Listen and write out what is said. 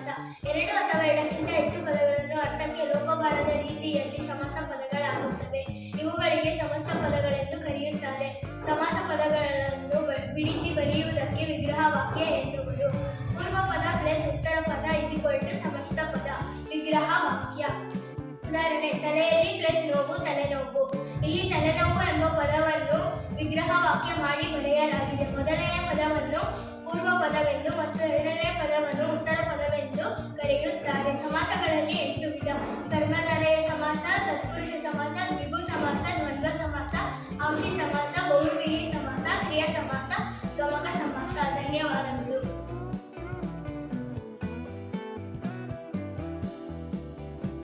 ಸಮಾಸ. ಎರಡು ಅಥವಾ ಎರಡಕ್ಕಿಂತ ಹೆಚ್ಚು ಪದಗಳನ್ನು ಅರ್ಥಕ್ಕೆ ಲೋಪಬಾರದ ರೀತಿಯಲ್ಲಿ ಸಮಾಸ ಪದಗಳಾಗುತ್ತವೆ. ಇವುಗಳಿಗೆ ಸಮಸ್ತ ಪದಗಳೆಂದು ಕರೆಯುತ್ತಾರೆ. ಸಮಾಸ ಪದಗಳನ್ನು ಬಿಡಿಸಿ ಬರೆಯುವುದಕ್ಕೆ ವಿಗ್ರಹ ವಾಕ್ಯ ಎನ್ನುವರು. ಪೂರ್ವ ಪದ ಪ್ಲಸ್ ಉತ್ತರ ಪದ ಸಮಸ್ತ ಪದ ವಿಗ್ರಹ ವಾಕ್ಯ. ಉದಾಹರಣೆ: ತಲೆಯಲ್ಲಿ ಪ್ಲಸ್ ನೋವು ತಲೆನೋವು. ಇಲ್ಲಿ ತಲೆನೋವು ಎಂಬ ಪದವನ್ನು ವಿಗ್ರಹ ವಾಕ್ಯ ಮಾಡಿ ಬರೆಯಲಾಗಿದೆ. ಮೊದಲನೆಯ ಪದವನ್ನು ಪೂರ್ವ ಪದವೆಂದು ಮತ್ತು ಎರಡನೇ ಪದವನ್ನು